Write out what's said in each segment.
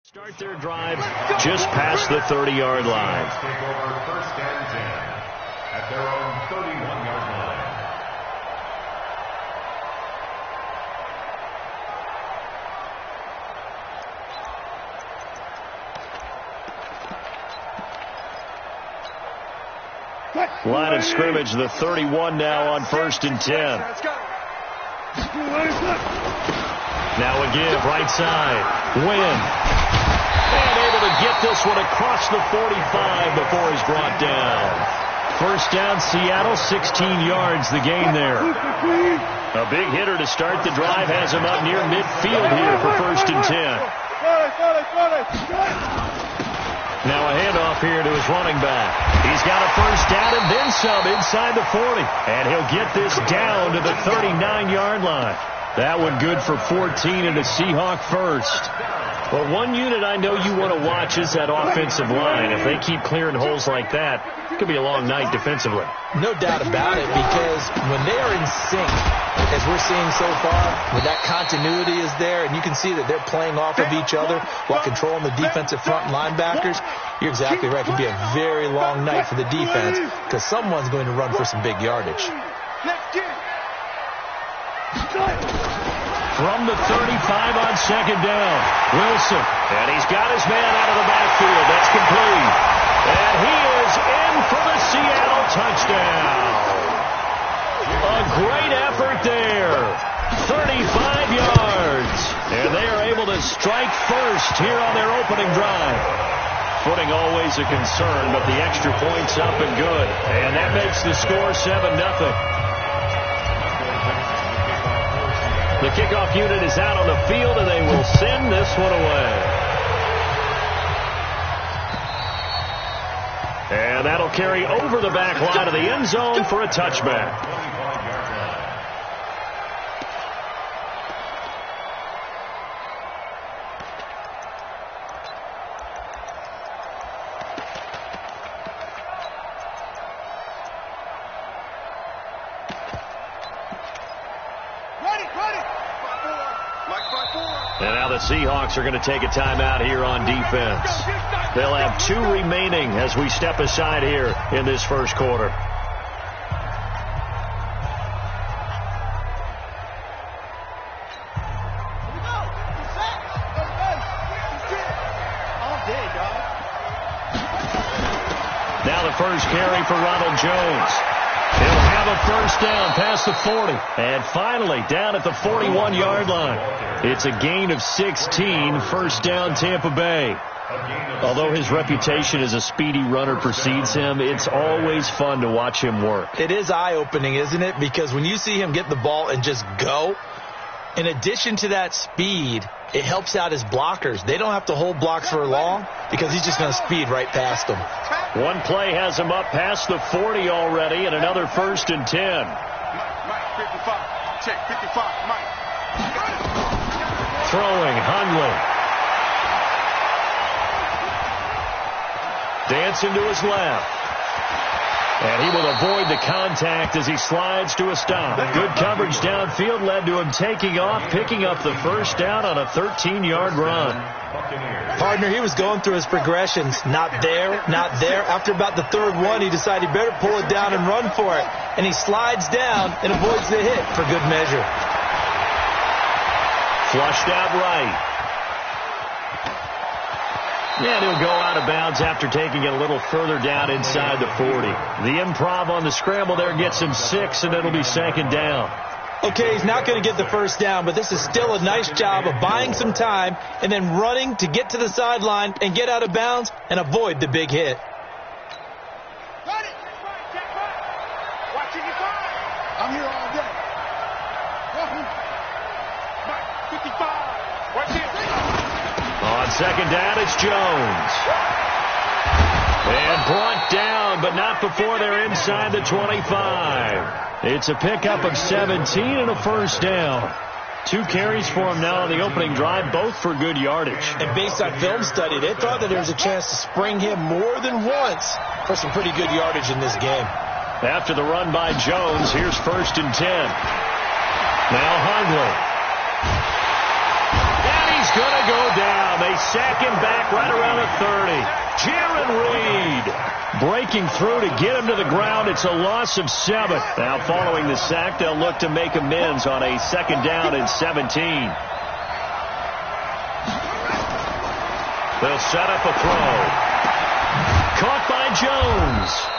Start their drive just past the 30-yard line. First and 10 at their own 31-yard line. Line of scrimmage, the 31 now on 1st and 10. Now a give, right side. Win. And able to get this one across the 45 before he's brought down. First down, Seattle, 16 yards the gain there. A big hitter to start the drive has him up near midfield here for 1st and 10. Now a handoff here to his running back. He's got a first down and then some inside the 40. And he'll get this down to the 39-yard line. That one good for 14 and a Seahawk first. Well, one unit I know you want to watch is that offensive line. If they keep clearing holes like that, it could be a long night defensively. No doubt about it, because when they are in sync, as we're seeing so far, when that continuity is there and you can see that they're playing off of each other while controlling the defensive front linebackers, you're exactly right. It could be a very long night for the defense because someone's going to run for some big yardage. From the 35 on 2nd down, Wilson. And he's got his man out of the backfield. That's complete. And he is in for the Seattle touchdown. A great effort there. 35 yards. And they are able to strike first here on their opening drive. Footing always a concern, but the extra point's up and good. And that makes the score 7-0. The kickoff unit is out on the field, and they will send this one away. And that'll carry over the back line of the end zone for a touchback. And now the Seahawks are going to take a timeout here on defense. They'll have 2 remaining as we step aside here in this first quarter. Now the first carry for Ronald Jones. He'll have a first down past the 40. And finally down at the 41-yard line. It's a gain of 16, first down Tampa Bay. Although his reputation as a speedy runner precedes him, it's always fun to watch him work. It is eye-opening, isn't it? Because when you see him get the ball and just go, in addition to that speed, it helps out his blockers. They don't have to hold blocks for long because he's just going to speed right past them. One play has him up past the 40 already, and another 1st and 10. Mike, 55. Check, 55, Mike. Throwing, Hundley. Dancing to his left. And he will avoid the contact as he slides to a stop. Good coverage downfield led to him taking off, picking up the first down on a 13-yard run. Partner, he was going through his progressions. Not there, not there. After about the 3rd one, he decided he better pull it down and run for it. And he slides down and avoids the hit for good measure. Flushed out right. And he'll go out of bounds after taking it a little further down inside the 40. The improv on the scramble there gets him 6, and it'll be 2nd down. Okay, he's not going to get the first down, but this is still a nice job of buying some time and then running to get to the sideline and get out of bounds and avoid the big hit. I'm here all day. Mike, 55. Right here. On 2nd down, it's Jones. And brought down, but not before they're inside the 25. It's a pickup of 17 and a first down. 2 carries for him now on the opening drive, both for good yardage. And based on film study, they thought that there was a chance to spring him more than once for some pretty good yardage in this game. After the run by Jones, here's 1st and 10. Now Hundley. And he's going to go down. They they sack him back right around the 30. Jaron Reed breaking through to get him to the ground. It's a loss of 7. Now following the sack, they'll look to make amends on a 2nd down and 17. They'll set up a throw. Caught by Jones.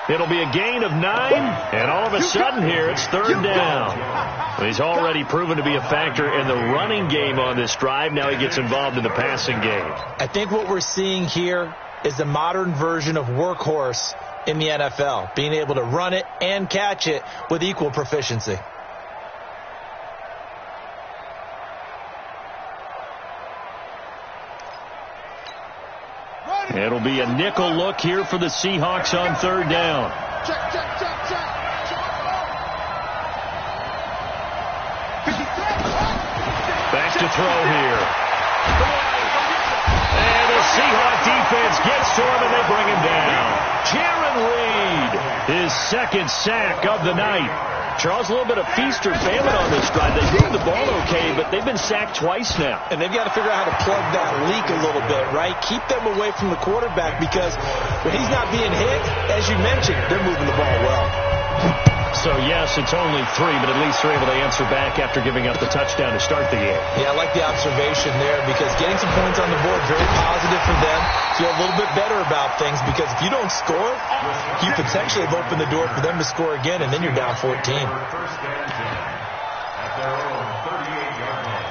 It'll be a gain of 9, and all of a sudden here it's 3rd down. He's already proven to be a factor in the running game on this drive. Now he gets involved in the passing game. I think what we're seeing here is the modern version of workhorse in the NFL, being able to run it and catch it with equal proficiency. It'll be a nickel look here for the Seahawks on 3rd down. Back to throw here. And the Seahawks defense gets to him and they bring him down. Jaron Reed, his 2nd sack of the night. Charles, a little bit of feast or famine on this drive. They moved the ball okay, but they've been sacked twice now. And they've got to figure out how to plug that leak a little bit, right? Keep them away from the quarterback because when he's not being hit, as you mentioned, they're moving the ball well. So, yes, it's only 3, but at least they're able to answer back after giving up the touchdown to start the game. Yeah, I like the observation there because getting some points on the board, very positive for them. Feel a little bit better about things because if you don't score, you potentially have opened the door for them to score again, and then you're down 14. First and 10 at their own 38-yard line.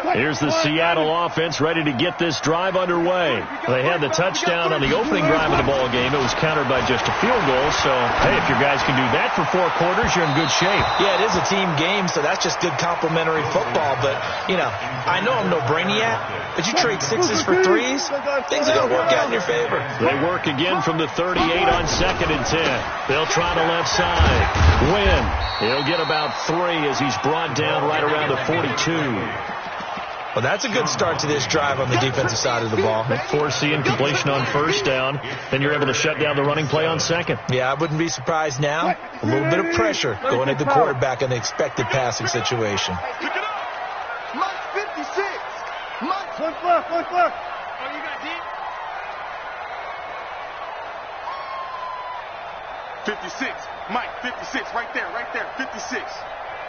Here's the Seattle offense ready to get this drive underway. They had the touchdown on the opening drive of the ball game. It was countered by just a field goal. So, hey, if your guys can do that for 4 quarters, you're in good shape. Yeah, it is a team game, so that's just good complementary football. But, you know, I know I'm no brainiac, but you trade 6s for 3s, things are going to work out in your favor. They work again from the 38 on 2nd and 10. They'll try the left side. Win. He'll get about 3 as he's brought down right around the 42. Well, that's a good start to this drive on the defensive side of the ball. Force the incompletion on 1st down. Then you're able to shut down the running play on 2nd. Yeah, I wouldn't be surprised now. A little bit of pressure going at the quarterback in the expected passing situation. Pick it up. Mike 56. Mike. One clock. Oh, you got deep? 56. Mike, 56. Right there. 56.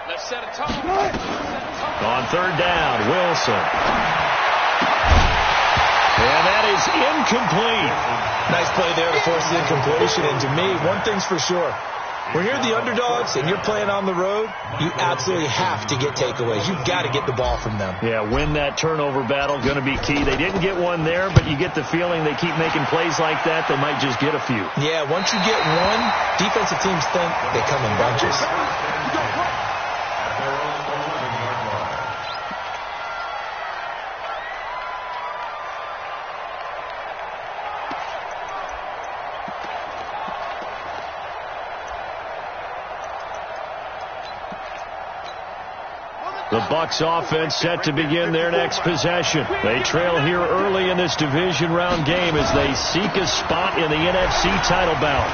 Let's set a tone. On 3rd down, Wilson. And that is incomplete. Nice play there to force the incompletion. And to me, one thing's for sure. When you're the underdogs and you're playing on the road, you absolutely have to get takeaways. You've got to get the ball from them. Yeah, win that turnover battle, going to be key. They didn't get one there, but you get the feeling they keep making plays like that, they might just get a few. Yeah, once you get one, defensive teams think they come in bunches. The Bucs offense set to begin their next possession. They trail here early in this division round game as they seek a spot in the NFC title bout.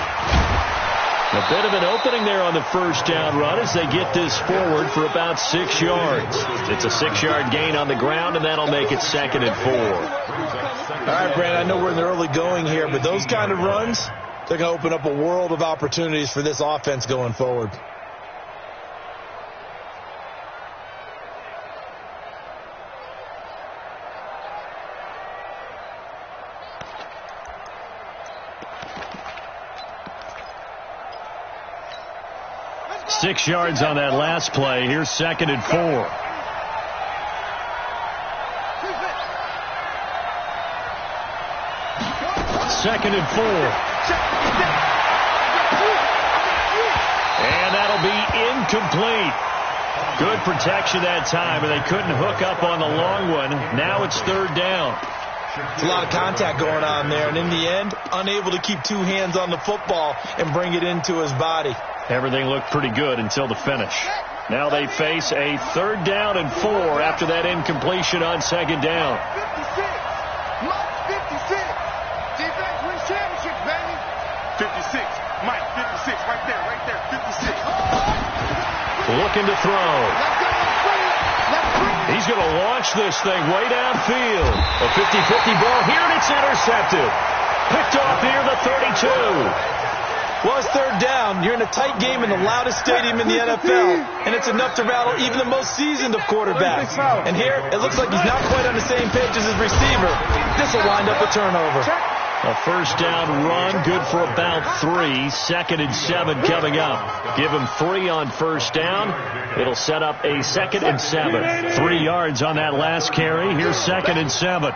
A bit of an opening there on the 1st down run as they get this forward for about 6 yards. It's a 6-yard gain on the ground, and that'll make it 2nd and 4. All right, Brad, I know we're in the early going here, but those kind of runs, they're going to open up a world of opportunities for this offense going forward. Six yards on that last play. Here's 2nd and 4. Second and 4. And that'll be incomplete. Good protection that time, and they couldn't hook up on the long one. Now it's 3rd down. It's a lot of contact going on there, and in the end, unable to keep 2 hands on the football and bring it into his body. Everything looked pretty good until the finish. Now they face a 3rd down and 4 after that incompletion on 2nd down. 56. Mike 56. Defense wins championships, baby. 56. Mike 56. Right there. 56. Looking to throw. Let's go. He's going to launch this thing way downfield. A 50-50 ball here, and it's intercepted. Picked off near the 32. Well, it's third down. You're in a tight game in the loudest stadium in the NFL, and it's enough to rattle even the most seasoned of quarterbacks. And here, it looks like he's not quite on the same page as his receiver. This will wind up a turnover. A first down run, good for about 3. 2nd and 7 coming up. Give him 3 on first down. It'll set up a 2nd and 7. 3 yards on that last carry. Here's 2nd and 7.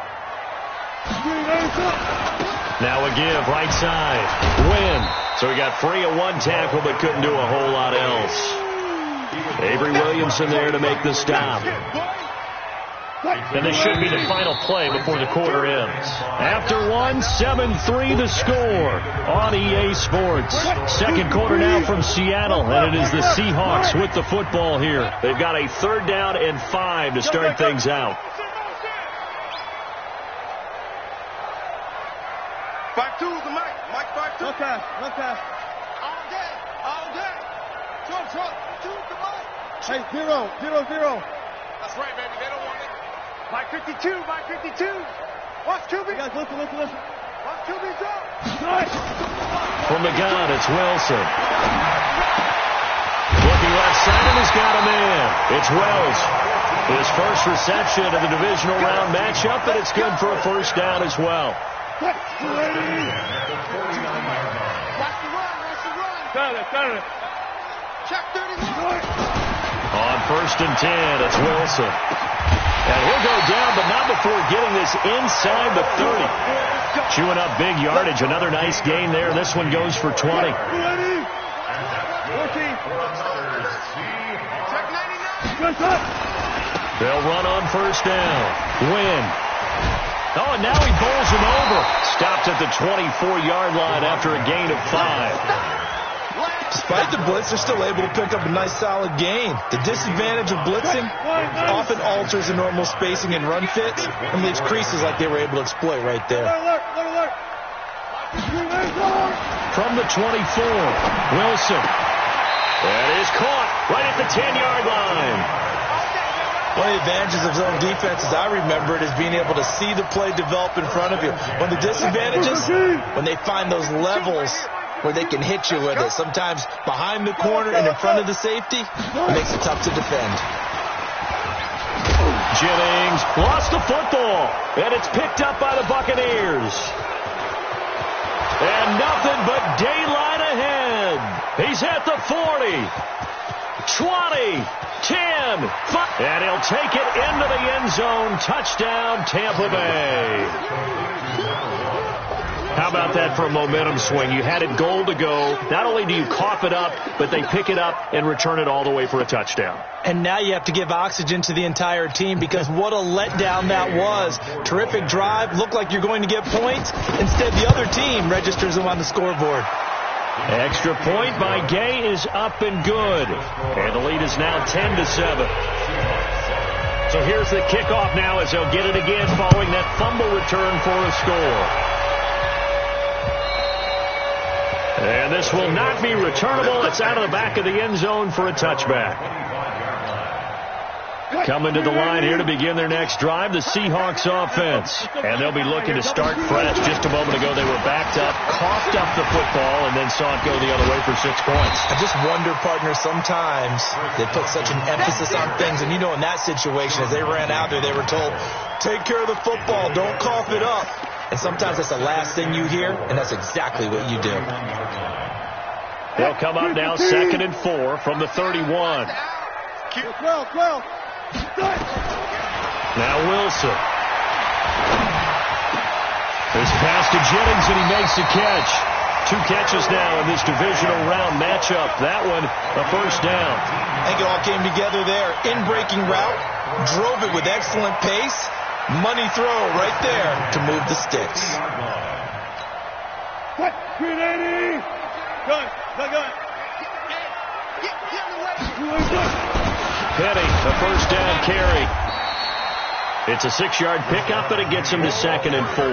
Now a give, right side. Win. So he got free of 1 tackle, but couldn't do a whole lot else. Avery Williamson there to make the stop. And this should be the final play before the quarter ends. After 1, 7-3 the score on EA Sports. Second quarter now from Seattle, and it is the Seahawks with the football here. They've got a 3rd down and 5 to start things out. 5-2 is the mic. Mike 5-2. No pass. All day. Trump, 2 the mic. Hey, 0. That's right, baby. They don't want it. Mike 52. Watch QB. Guys, listen. Watch QB drop. Nice. From the gun, it's Wilson. Looking left side, and he's got a man. It's Wells. His first reception of the divisional round matchup, and it's good for a first down as well. Watch the run. Got it. Check 31. On 1st and 10, it's Wilson. And he'll go down, but not before getting this inside the 30. Chewing up big yardage. Another nice gain there. This one goes for 20. Check 99. They'll run on first down. Win. Oh, and now he bowls him over. Stopped at the 24-yard line after a gain of 5. Despite the blitz, they're still able to pick up a nice solid gain. The disadvantage of blitzing often alters the normal spacing and run fits and leaves creases like they were able to exploit right there. From the 24, Wilson. That is caught right at the 10-yard line. One of the advantages of zone defense, as I remember it, is being able to see the play develop in front of you. One of the disadvantages, when they find those levels where they can hit you with it, sometimes behind the corner and in front of the safety, it makes it tough to defend. Jennings lost the football, and it's picked up by the Buccaneers. And nothing but daylight ahead. He's at the 40, 20, 10, 5, and he'll take it into the end zone. Touchdown, Tampa Bay. How about that for a momentum swing? You had it goal to go. Not only do you cough it up, but they pick it up and return it all the way for a touchdown. And now you have to give oxygen to the entire team, because what a letdown that was. Terrific drive. Looked like you're going to get points. Instead, the other team registers them on the scoreboard. Extra point by Gay is up and good. And the lead is now 10-7. So here's the kickoff now as they'll get it again following that fumble return for a score. And this will not be returnable. It's out of the back of the end zone for a touchback. Coming to the line here to begin their next drive, the Seahawks offense. And they'll be looking to start fresh. Just a moment ago, they were backed up, coughed up the football, and then saw it go the other way for 6 points. I just wonder, partner, sometimes they put such an emphasis on things. And, you know, in that situation, as they ran out there, they were told, take care of the football, don't cough it up. And sometimes that's the last thing you hear, and that's exactly what you do. They'll come up now 2nd and 4 from the 31. 12. Now Wilson. This pass to Jennings, and he makes the catch. 2 catches now in this divisional round matchup. That one, a first down. I think it all came together there. In-breaking route, drove it with excellent pace. Money throw right there to move the sticks. Cut. 380. Gun. Petty, a first down carry. It's a 6-yard pickup, but it gets him to 2nd and 4.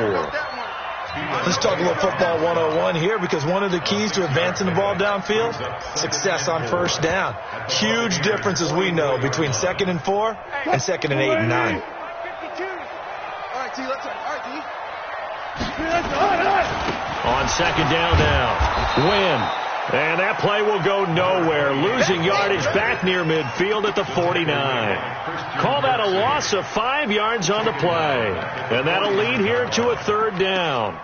Let's talk a little football 101 here, because one of the keys to advancing the ball downfield, success on first down. Huge difference, as we know, between 2nd and 4 and 2nd and 8 and 9. All right, T, let's go. All right, T. On 2nd down now. Win. And that play will go nowhere. Losing yardage back near midfield at the 49. Call that a loss of 5 yards on the play. And that'll lead here to a 3rd down.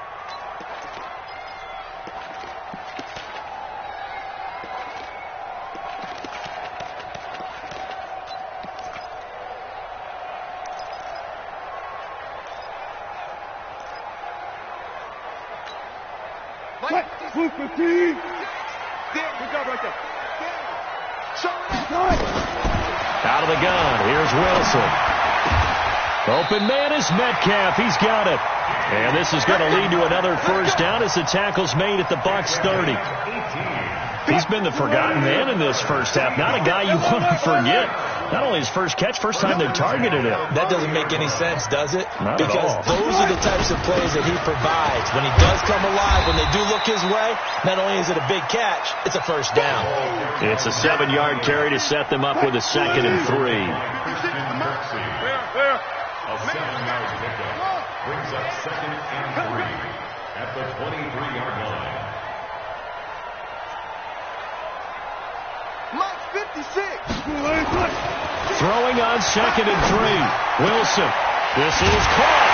Out of the gun. Here's Wilson. Open man is Metcalf. He's got it. And this is going to lead to another 1st down as the tackle's made at the Bucs 30. He's been the forgotten man in this first half. Not a guy you want to forget. Not only his first catch, first time they've targeted him. That doesn't make any sense, does it? Not because at all. Those are the types of plays that he provides. When he does come alive, when they do look his way, not only is it a big catch, it's a 1st down. It's a 7-yard carry to set them up with a 2nd and 3. A 7-yard pickup brings up 2nd and 3 at the 23-yard line. Mike 56. Throwing on 2nd and 3. Wilson. This is caught.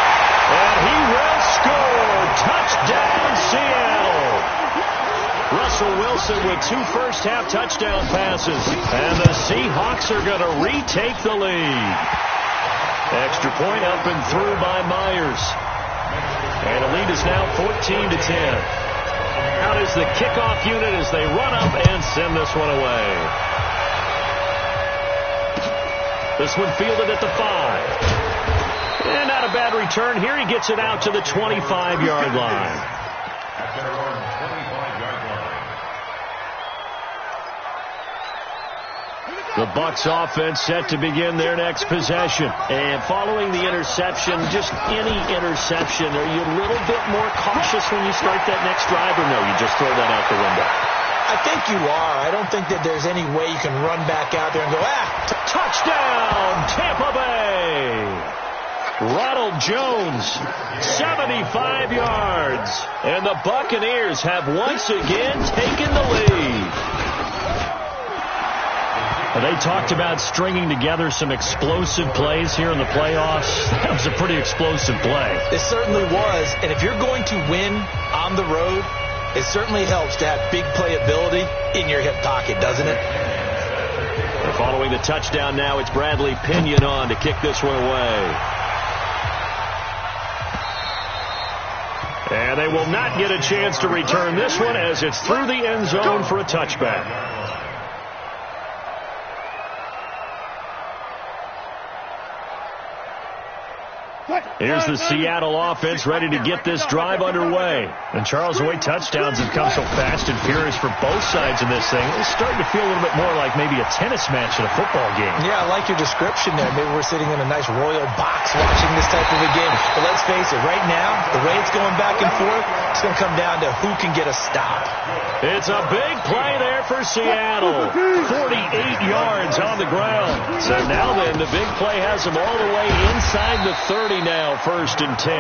And he will score. Touchdown, Seattle. Russell Wilson with 2 first-half touchdown passes. And the Seahawks are going to retake the lead. Extra point up and through by Myers. And the lead is now 14-10. Out is the kickoff unit as they run up and send this one away. This one fielded at the 5. And not a bad return here. He gets it out to the 25-yard line. At their own 25-yard line. The Bucs offense set to begin their next possession. And following the interception, just any interception, are you a little bit more cautious when you start that next drive, or no, you just throw that out the window? I think you are. I don't think that there's any way you can run back out there and go, touchdown, Tampa Bay! Ronald Jones, 75 yards. And the Buccaneers have once again taken the lead. They talked about stringing together some explosive plays here in the playoffs. That was a pretty explosive play. It certainly was. And if you're going to win on the road, it certainly helps to have big playability in your hip pocket, doesn't it? And following the touchdown now, it's Bradley Pinion on to kick this one away. And they will not get a chance to return this one as it's through the end zone for a touchback. Here's the Seattle offense ready to get this drive underway. And Charles, the way touchdowns have come so fast and furious for both sides in this thing, it's starting to feel a little bit more like maybe a tennis match in a football game. Yeah, I like your description there. Maybe we're sitting in a nice royal box watching this type of a game. But let's face it, right now, the way it's going back and forth, it's going to come down to who can get a stop. It's a big play there for Seattle. 48 yards on the ground. So now then, the big play has him all the way inside the 30 now, 1st and 10.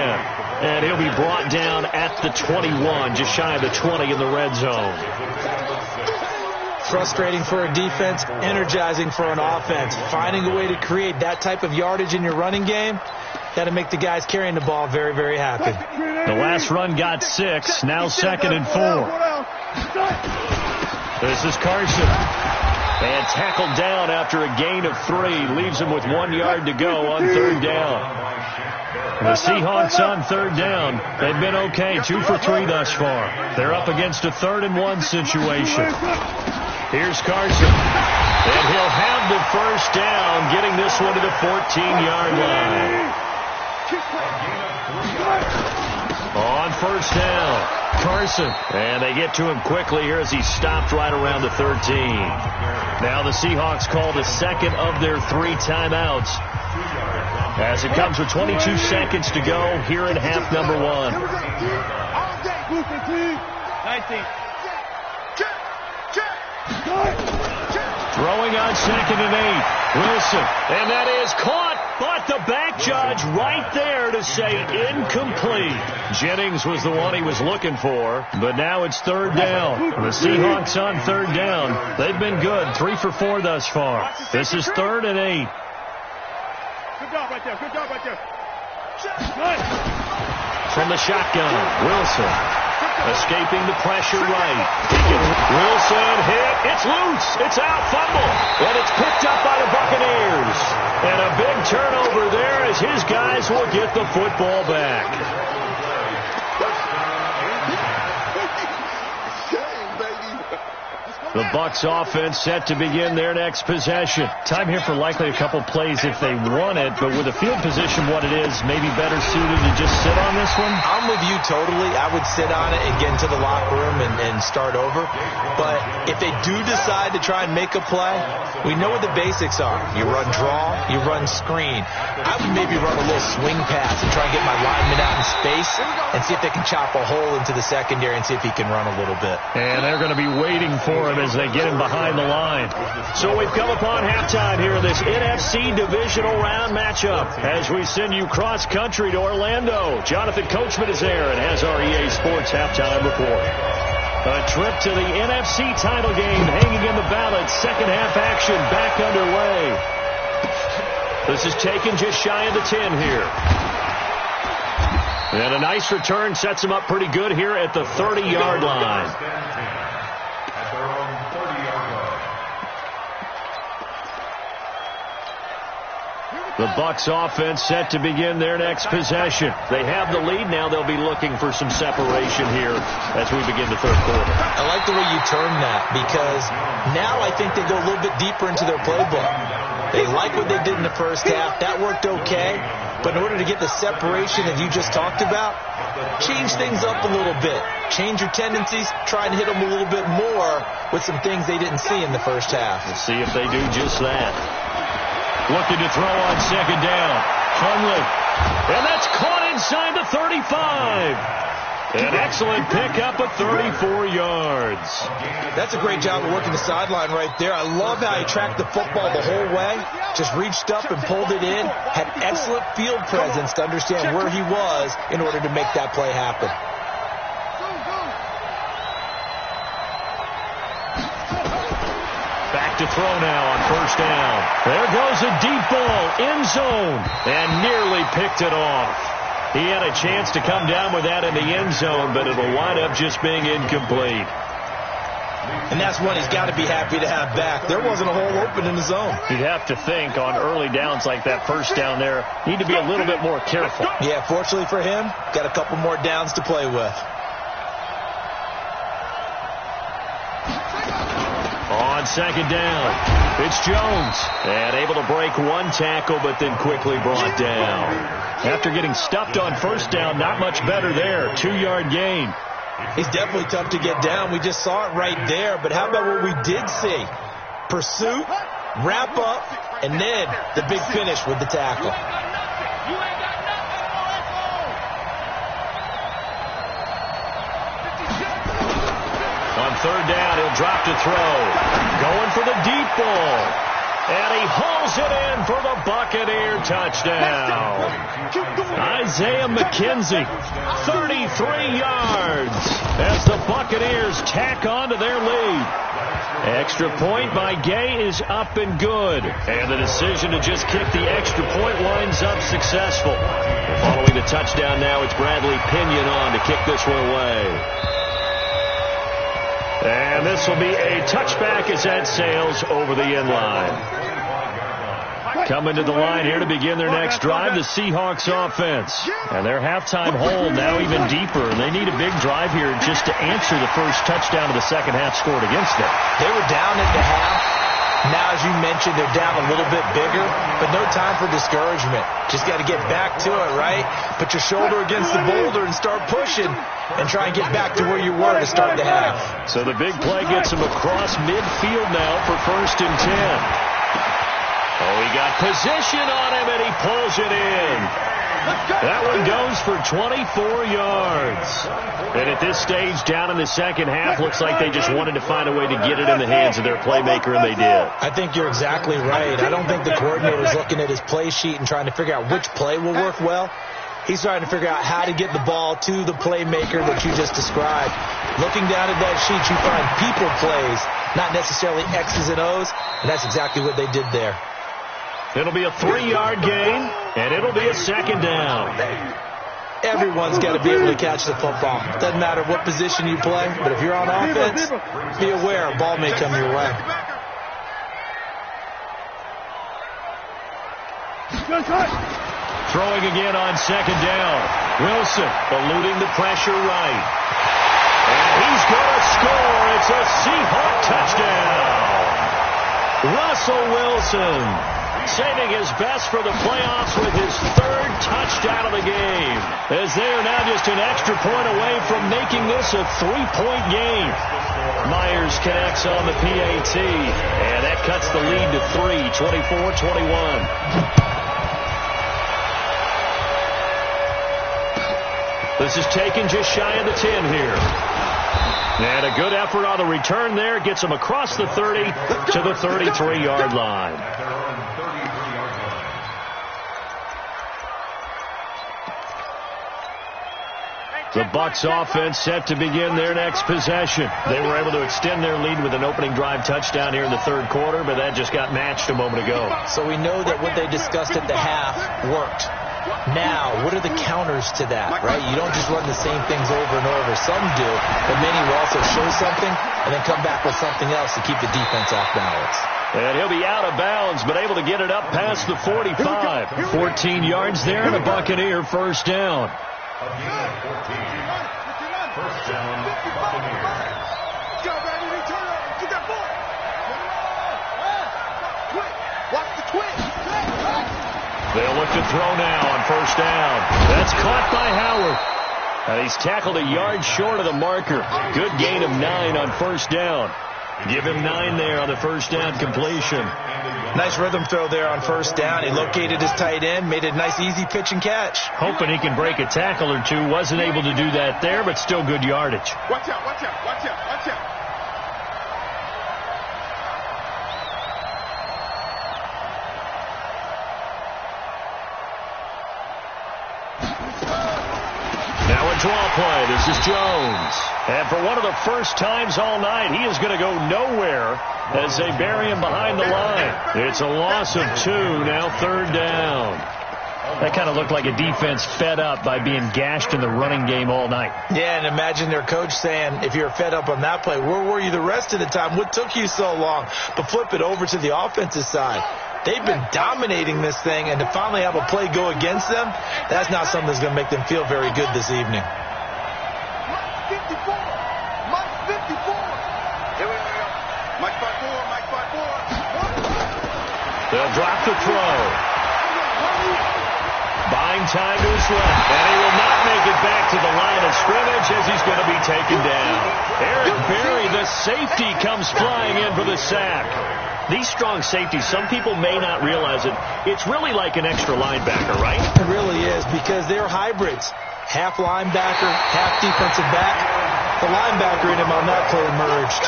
And he'll be brought down at the 21, just shy of the 20 in the red zone. Frustrating for a defense, energizing for an offense. Finding a way to create that type of yardage in your running game, got to make the guys carrying the ball very, very happy. The last run got 6, now 2nd and 4. This is Carson. And tackled down after a gain of 3. Leaves him with 1 yard to go on 3rd down. The Seahawks on 3rd down. They've been okay, 2 for 3 thus far. They're up against a 3rd and 1 situation. Here's Carson. And he'll have the 1st down, getting this one to the 14-yard line. On 1st down, Carson. And they get to him quickly here as he stopped right around the 13. Now the Seahawks call the 2nd of their 3 timeouts, as it comes with 22 seconds to go here in half number 1. Blue 15. 19. Throwing on 2nd and 8. Wilson. And that is caught. But the back judge right there to say incomplete. Jennings was the one he was looking for. But now it's 3rd down. The Seahawks on 3rd down. They've been good. 3 for 4 thus far. This is 3rd and 8. Good job right there. Good job right there. From the shotgun, Wilson escaping the pressure right. Wilson hit. It's loose. It's out. Fumble. And it's picked up by the Buccaneers. And a big turnover there as his guys will get the football back. The Bucs offense set to begin their next possession. Time here for likely a couple plays if they want it, but with the field position what it is, maybe better suited to just sit on this one? I'm with you totally. I would sit on it and get into the locker room and start over. But if they do decide to try and make a play, we know what the basics are. You run draw, you run screen. I would maybe run a little swing pass and try and get my lineman out in space and see if they can chop a hole into the secondary and see if he can run a little bit. And they're going to be waiting for him as they get him behind the line. So we've come upon halftime here in this NFC divisional round matchup as we send you cross-country to Orlando. Jonathan Coachman is there and has our EA Sports halftime report. A trip to the NFC title game hanging in the balance. Second half action back underway. This is taken just shy of the 10 here. And a nice return sets him up pretty good here at the 30-yard line. The Bucs offense set to begin their next possession. They have the lead. Now they'll be looking for some separation here as we begin the third quarter. I like the way you term that because now I think they go a little bit deeper into their playbook. They like what they did in the first half. That worked okay. But in order to get the separation that you just talked about, change things up a little bit. Change your tendencies. Try and hit them a little bit more with some things they didn't see in the first half. We'll see if they do just that. Looking to throw on 2nd down. Hundley. And that's caught inside the 35. An excellent pickup of 34 yards. That's a great job of working the sideline right there. I love how he tracked the football the whole way. Just reached up and pulled it in. Had excellent field presence to understand where he was in order to make that play happen. Back to throw now on 1st down. There goes a deep ball, end zone, and nearly picked it off. He had a chance to come down with that in the end zone, but it'll wind up just being incomplete. And that's one he's got to be happy to have back. There wasn't a hole open in the zone. You'd have to think on early downs like that 1st down there, need to be a little bit more careful. Yeah, fortunately for him, got a couple more downs to play with. On 2nd down, it's Jones. And able to break one tackle, but then quickly brought down. After getting stuffed on 1st down, not much better there. 2-yard gain. He's definitely tough to get down. We just saw it right there. But how about what we did see? Pursuit, wrap up, and then the big finish with the tackle. On 3rd down, he'll drop to throw. Going for the deep ball. And he hauls it in for the Buccaneer touchdown. Isaiah McKenzie, 33 yards as the Buccaneers tack on to their lead. Extra point by Gay is up and good. And the decision to just kick the extra point winds up successful. Following the touchdown now, it's Bradley Pinion on to kick this one away. And this will be a touchback as that sails over the end line. Coming to the line here to begin their next drive, the Seahawks offense. And their halftime hold now even deeper. And they need a big drive here just to answer the first touchdown of the second half scored against them. They were down at the half. Now, as you mentioned, they're down a little bit bigger, but no time for discouragement. Just got to get back to it, right? Put your shoulder against the boulder and start pushing and try and get back to where you were to start the half. So the big play gets him across midfield now for 1st and 10. Oh, he got position on him, and he pulls it in. That one goes for 24 yards. And at this stage, down in the second half, looks like they just wanted to find a way to get it in the hands of their playmaker, and they did. I think you're exactly right. I don't think the coordinator's looking at his play sheet and trying to figure out which play will work well. He's trying to figure out how to get the ball to the playmaker that you just described. Looking down at that sheet, you find people plays, not necessarily X's and O's, and that's exactly what they did there. It'll be a 3-yard gain, and it'll be a second down. Everyone's got to be able to catch the football. Doesn't matter what position you play, but if you're on offense, be aware a ball may come your way. Throwing again on second down. Wilson eluding the pressure right. And he's going to score. It's a Seahawk touchdown. Russell Wilson saving his best for the playoffs with his 3rd touchdown of the game, as they are now just an extra point away from making this a 3-point game. Myers connects on the PAT, and that cuts the lead to 3, 24-21. This is taken just shy of the 10 here. And a good effort on the return there gets them across the 30 to the 33-yard line. The Bucs offense set to begin their next possession. They were able to extend their lead with an opening drive touchdown here in the 3rd quarter, but that just got matched a moment ago. So we know that what they discussed at the half worked. Now, what are the counters to that, right? You don't just run the same things over and over. Some do, but many will also show something and then come back with something else to keep the defense off balance. And he'll be out of bounds, but able to get it up past the 45. 14 yards there and a Buccaneer first down. First down, Buccaneers. Get that ball. Watch the twist. They'll look to throw now on first down. That's caught by Howard. He's tackled a yard short of the marker. Good gain of 9 on first down. Give him 9 there on the first down completion. Nice rhythm throw there on first down. He located his tight end, made a nice easy pitch and catch. Hoping he can break a tackle or two. Wasn't able to do that there, but still good yardage. Watch out, watch out, watch out, watch out. Now a draw play. This is Jones. And for one of the first times all night, he is going to go nowhere as they bury him behind the line. It's a loss of 2, now 3rd down. That kind of looked like a defense fed up by being gashed in the running game all night. Yeah, and imagine their coach saying, if you're fed up on that play, where were you the rest of the time? What took you so long? But flip it over to the offensive side. They've been dominating this thing, and to finally have a play go against them, that's not something that's going to make them feel very good this evening. Mike 54. Mike 54. Here we go. Mike 54. Mike 54. They'll drop the throw. Buying time to his left, and he will not make it back to the line of scrimmage as he's going to be taken down. Eric Berry, the safety, comes flying in for the sack. These strong safeties, some people may not realize it. It's really like an extra linebacker, right? It really is, because they're hybrids. Half linebacker, half defensive back. The linebacker in him on that play emerged.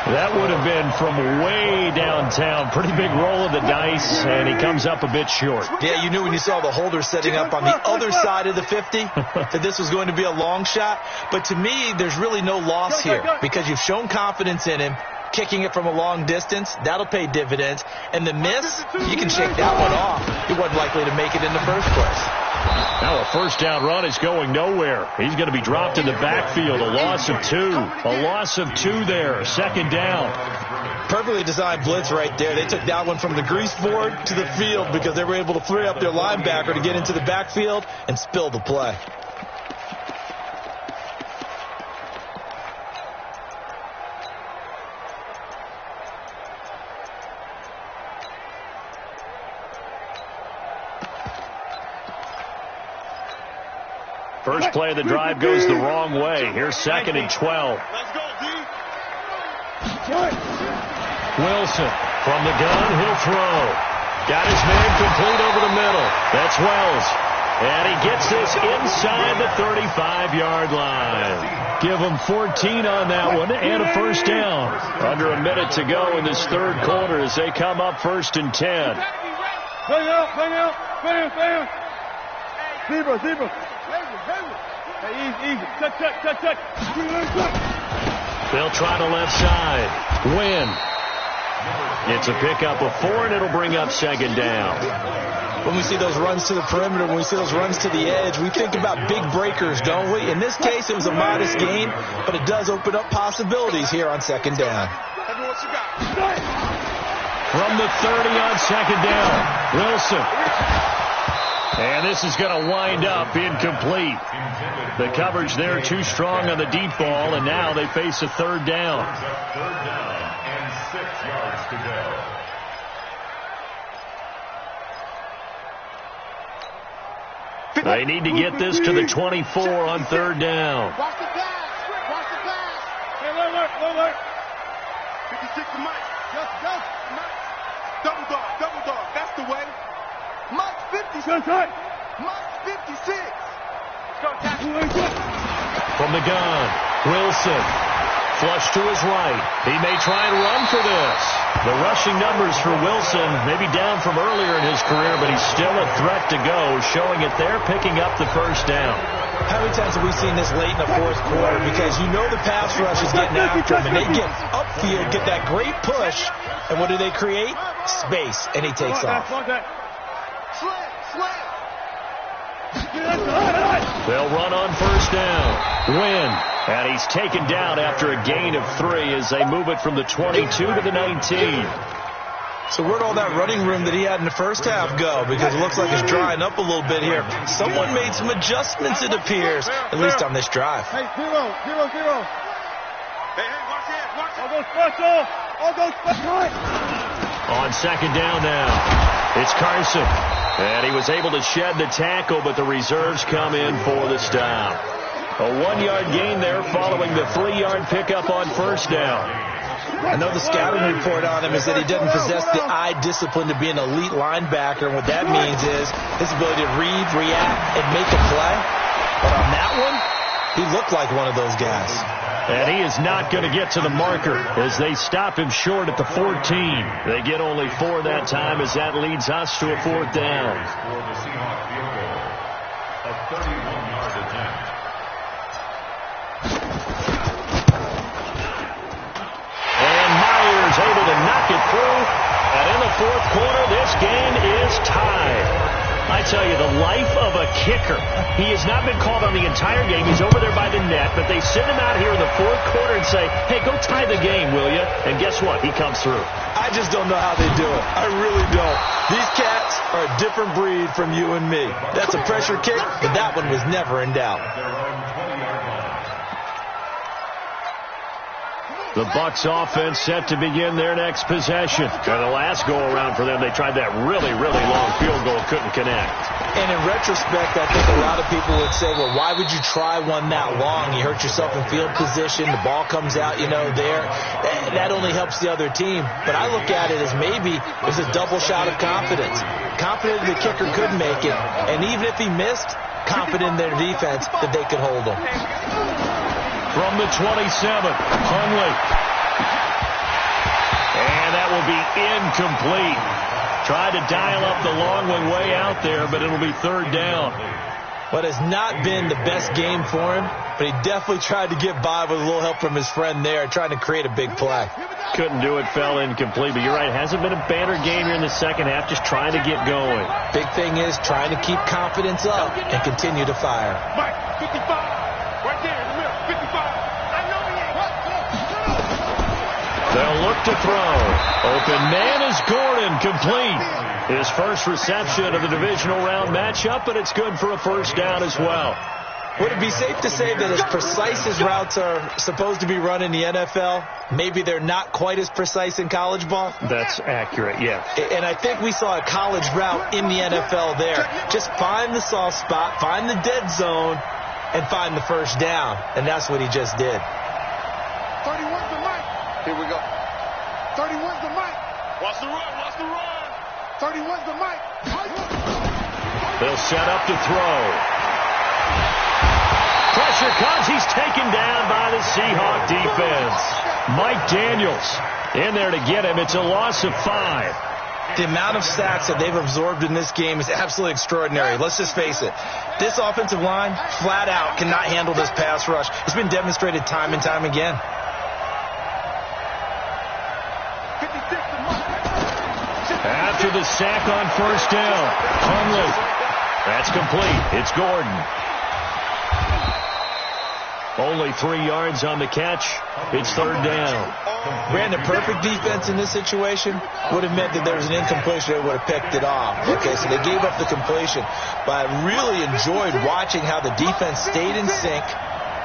That would have been from way downtown. Pretty big roll of the dice, and he comes up a bit short. Yeah, you knew when you saw the holder setting up on the other side of the 50 that this was going to be a long shot. But to me, there's really no loss here because you've shown confidence in him. Kicking it from a long distance, that'll pay dividends. And the miss, you can shake that one off. He wasn't likely to make it in the first place. Now a first down run is going nowhere. He's going to be dropped in the backfield. A loss of 2. A loss of 2 there. Second down. Perfectly designed blitz right there. They took that one from the grease board to the field because they were able to free up their linebacker to get into the backfield and spill the play. First play of the drive goes the wrong way. Here's 2nd and 12. Let's go, D. Wilson from the gun. He'll throw. Got his man complete over the middle. That's Wells. And he gets this inside the 35-yard line. Give him 14 on that one and a first down. Under a minute to go in this third quarter as they come up 1st and 10. Bang out. Zebra. Hey, easy. Touch. They'll try to left side. Win. It's a pickup of 4, and it'll bring up 2nd down. When we see those runs to the perimeter, when we see those runs to the edge, we think about big breakers, don't we? In this case, it was a modest gain, but it does open up possibilities here on 2nd down. From the 30 on 2nd down, Wilson. And this is going to wind up incomplete. The coverage there too strong on the deep ball, and now they face a 3rd down. 3rd down and 6 yards to go. They need to get this to the 24 on 3rd down. Watch the pass. Hey, look. 56 to Mike. Go. Double dog. That's the way. Mike 56. Mike 56. From the gun, Wilson. Flush to his right. He may try and run for this. The rushing numbers for Wilson may be down from earlier in his career, but he's still a threat to go, showing it there, picking up the first down. How many times have we seen this late in the fourth quarter? Because you know the pass rush is getting after him, and they get upfield, get that great push, and what do they create? Space, and he takes off. They'll run on first down. Win. And he's taken down after a gain of 3 as they move it from the 22 to the 19. So where'd all that running room that he had in the first half go? Because it looks like it's drying up a little bit here. Someone made some adjustments, it appears, at least on this drive. Hey, 0. Hey, watch it. All those special. On 2nd down now, it's Carson. And he was able to shed the tackle, but the reserves come in for the stop. A 1-yard gain there following the 3-yard pickup on first down. I know the scouting report on him is that he doesn't possess the eye discipline to be an elite linebacker. And what that means is his ability to read, react, and make a play. But on that one, he looked like one of those guys. And he is not going to get to the marker as they stop him short at the 14. They get only 4 that time as that leads us to a 4th down. For the Seahawks field goal, a 31-yard attempt. And Myers able to knock it through. And in the fourth quarter, this game is tied. I tell you, the life of a kicker. He has not been called on the entire game. He's over there by the net, but they send him out here in the fourth quarter and say, hey, go tie the game, will you? And guess what? He comes through. I just don't know how they do it. I really don't. These cats are a different breed from you and me. That's a pressure kick, but that one was never in doubt. The Bucs offense set to begin their next possession. And the last go-around for them, they tried that really, really long field goal, couldn't connect. And in retrospect, I think a lot of people would say, well, why would you try one that long? You hurt yourself in field position. The ball comes out, there. That only helps the other team. But I look at it as maybe it was a double shot of confidence. Confident the kicker could make it. And even if he missed, confident in their defense that they could hold him. From the 27, Hundley. And that will be incomplete. Tried to dial up the long one way out there, but it'll be 3rd down. What has not been the best game for him, but he definitely tried to get by with a little help from his friend there, trying to create a big play. Couldn't do it, fell incomplete, but you're right, hasn't been a banner game here in the second half, just trying to get going. Big thing is trying to keep confidence up and continue to fire. Mike, 55, right there in the middle, 55. I know he ain't. They'll look to throw. Open man is Gordon, complete. His first reception of the divisional round matchup, but it's good for a first down as well. Would it be safe to say that as precise as routes are supposed to be run in the NFL, maybe they're not quite as precise in college ball? That's accurate, yeah. And I think we saw a college route in the NFL there. Just find the soft spot, find the dead zone, and find the first down. And that's what he just did. 31's the mic. Here we go. 31's the mic. Watch the run, watch the run. 31's the mic. They'll set up to throw. Pressure comes. He's taken down by the Seahawk defense. Mike Daniels in there to get him. It's a loss of 5. The amount of sacks that they've absorbed in this game is absolutely extraordinary. Let's just face it. This offensive line, flat out, cannot handle this pass rush. It's been demonstrated time and time again. After the sack on first down, Hundley. That's complete. It's Gordon. Only 3 yards on the catch. It's third down. Brandon, perfect defense in this situation would have meant that there was an incompletion. They would have picked it off. Okay, so they gave up the completion. But I really enjoyed watching how the defense stayed in sync,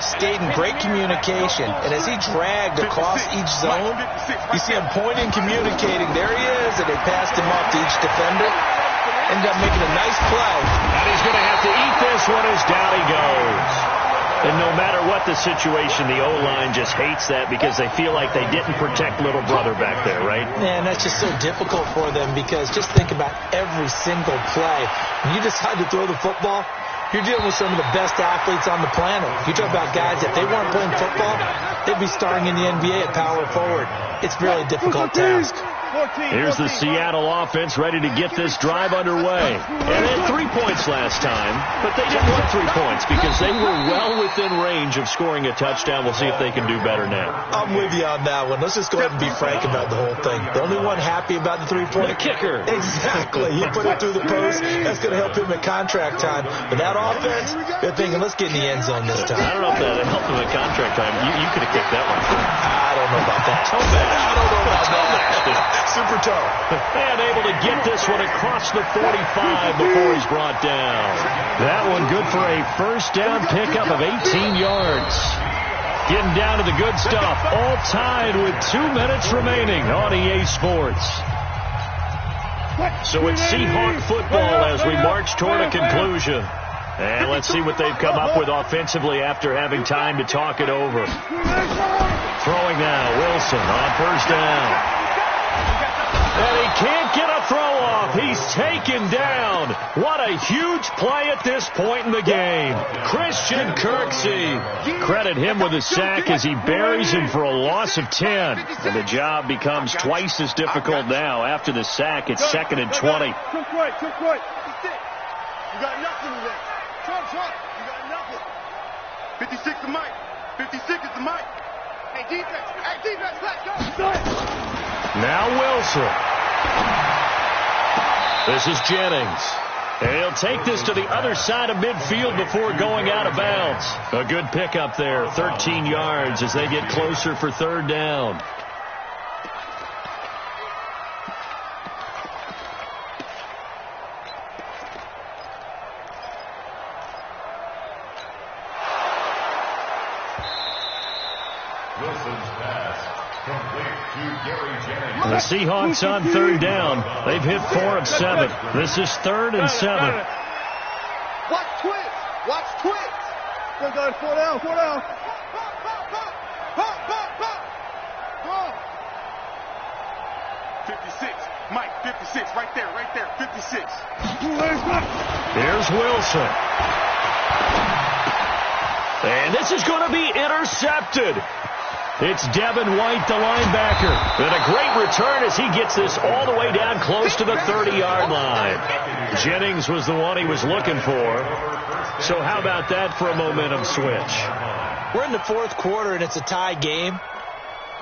stayed in great communication. And as he dragged across each zone, you see him pointing, communicating. There he is, and they passed him off to each defender. Ended up making a nice play. And he's going to have to eat this one as down he goes. And no matter what the situation, the O-line just hates that because they feel like they didn't protect little brother back there, right? Man, that's just so difficult for them because just think about every single play. When you decide to throw the football, you're dealing with some of the best athletes on the planet. You talk about guys, if they weren't playing football, they'd be starting in the NBA at power forward. It's really a difficult task. Here's the Seattle offense ready to get this drive underway. And they had 3 points last time, but they didn't want 3 points because they were well within range of scoring a touchdown. We'll see if they can do better now. I'm with you on that one. Let's just go ahead and be frank about the whole thing. The only one happy about the 3-point. The kicker. Exactly. He put it through the post. That's going to help him at contract time. But that offense, they're thinking, let's get in the end zone this time. I don't know if that helped him at contract time. You could have kicked that one. I don't know about that. I don't know about that. Super toe. And able to get this one across the 45 before he's brought down. That one good for a first down pickup of 18 yards. Getting down to the good stuff. All tied with 2 minutes remaining on EA Sports. So it's Seahawk football as we march toward a conclusion. And let's see what they've come up with offensively after having time to talk it over. Throwing now, Wilson on first down. And he can't get a throw off. He's taken down. What a huge play at this point in the game. Christian Kirksey. Credit him with a sack as he buries him for a loss of 10. And the job becomes twice as difficult now. After the sack, it's 2nd and 20. You got nothing with that. Trump. You got nothing. 56 to Mike. 56 is the Mike. Hey, defense, let's go. Now Wilson. This is Jennings. And he'll take this to the other side of midfield before going out of bounds. A good pickup there, 13 yards as they get closer for third down. Wilson's pass complete to Gary Jennings. The Seahawks on third down. They've hit 4 of 7. This is 3rd and 7. Watch twist. Good guys, 4 down. 56. Mike, 56. Right there. 56. Here's Wilson. And this is going to be intercepted. It's Devin White, the linebacker. And a great return as he gets this all the way down close to the 30-yard line. Jennings was the one he was looking for. So how about that for a momentum switch? We're in the 4th quarter, and it's a tie game.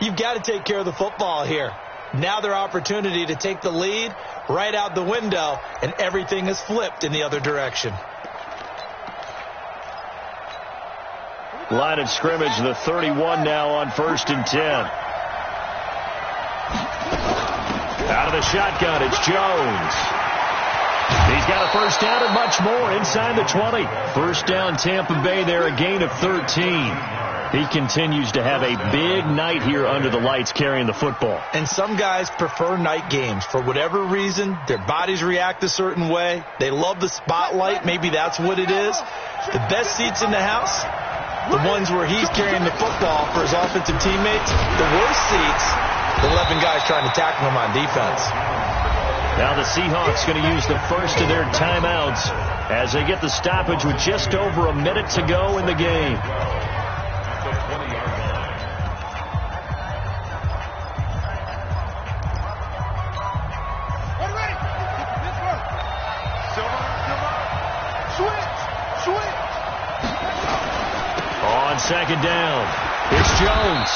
You've got to take care of the football here. Now their opportunity to take the lead right out the window, and everything is flipped in the other direction. Line of scrimmage, the 31 now on 1st and 10. Out of the shotgun, it's Jones. He's got a first down and much more inside the 20. First down, Tampa Bay there, a gain of 13. He continues to have a big night here under the lights carrying the football. And some guys prefer night games. For whatever reason, their bodies react a certain way. They love the spotlight. Maybe that's what it is. The best seats in the house, the ones where he's carrying the football for his offensive teammates. The worst seats, the 11 guys trying to tackle him on defense. Now the Seahawks going to use the first of their timeouts as they get the stoppage with just over a minute to go in the game. On second down, it's Jones.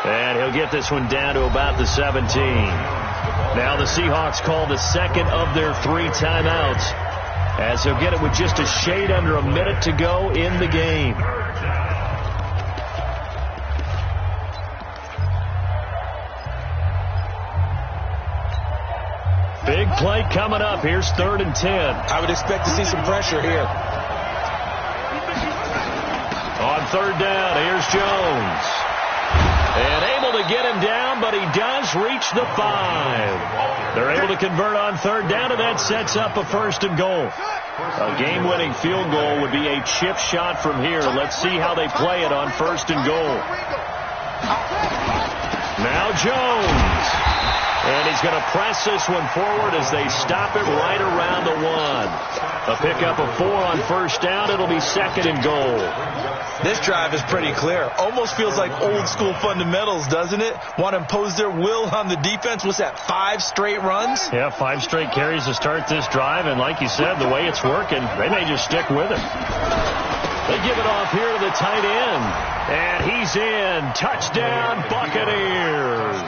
And he'll get this one down to about the 17. Now the Seahawks call the second of their 3 timeouts as they'll get it with just a shade under a minute to go in the game. Big play coming up. Here's 3rd and 10. I would expect to see some pressure here. On 3rd down, here's Jones. And able to get him down, but he does reach the 5. They're able to convert on 3rd down, and that sets up a 1st and goal. A game-winning field goal would be a chip shot from here. Let's see how they play it on 1st and goal. Now Jones. And he's going to press this one forward as they stop it right around the 1. A pickup of 4 on 1st down. It'll be 2nd and goal. This drive is pretty clear. Almost feels like old school fundamentals, doesn't it? Want to impose their will on the defense. What's that, 5 straight runs? Yeah, 5 straight carries to start this drive. And like you said, the way it's working, they may just stick with it. They give it off here to the tight end. And he's in. Touchdown, Buccaneers.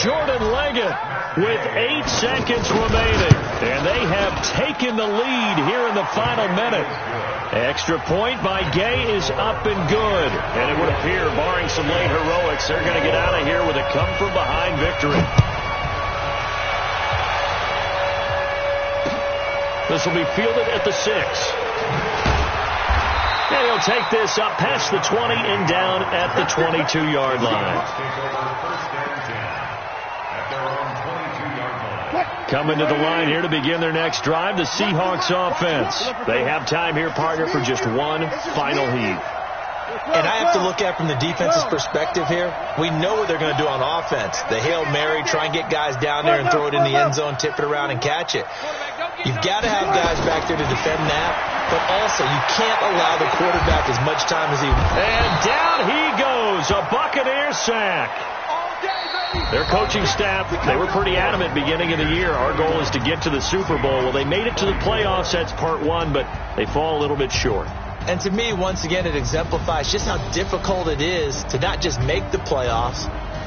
Jordan Leggett with 8 seconds remaining. And they have taken the lead here in the final minute. Extra point by Gay is up and good. And it would appear, barring some late heroics, they're going to get out of here with a come-from-behind victory. This will be fielded at the 6. And he'll take this up past the 20 and down at the 22-yard line. Coming to the line here to begin their next drive, the Seahawks offense. They have time here, partner, for just one final heat. And I have to look at from the defense's perspective here. We know what they're going to do on offense. The Hail Mary, try and get guys down there and throw it in the end zone, tip it around and catch it. You've got to have guys back there to defend that, but also you can't allow the quarterback as much time as he wants. And down he goes, a Buccaneer sack. Their coaching staff, they were pretty adamant beginning of the year. Our goal is to get to the Super Bowl. Well, they made it to the playoffs. That's part 1, but they fall a little bit short. And to me, once again, it exemplifies just how difficult it is to not just make the playoffs,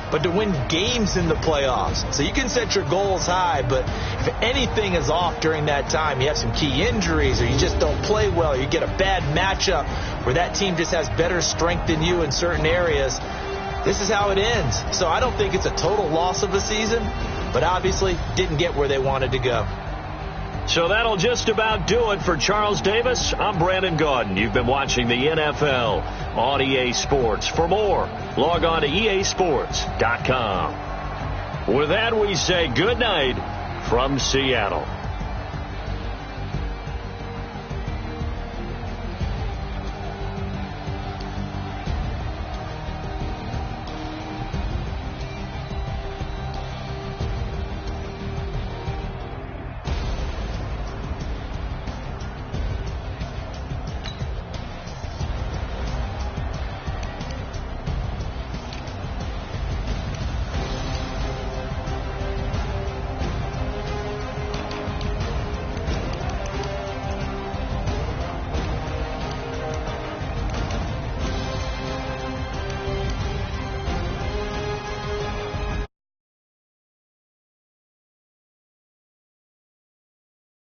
but to win games in the playoffs. So you can set your goals high, but if anything is off during that time, you have some key injuries or you just don't play well, or you get a bad matchup where that team just has better strength than you in certain areas, this is how it ends. So I don't think it's a total loss of a season, but obviously didn't get where they wanted to go. So that'll just about do it for Charles Davis. I'm Brandon Gaudin. You've been watching the NFL on EA Sports. For more, log on to easports.com. With that, we say good night from Seattle.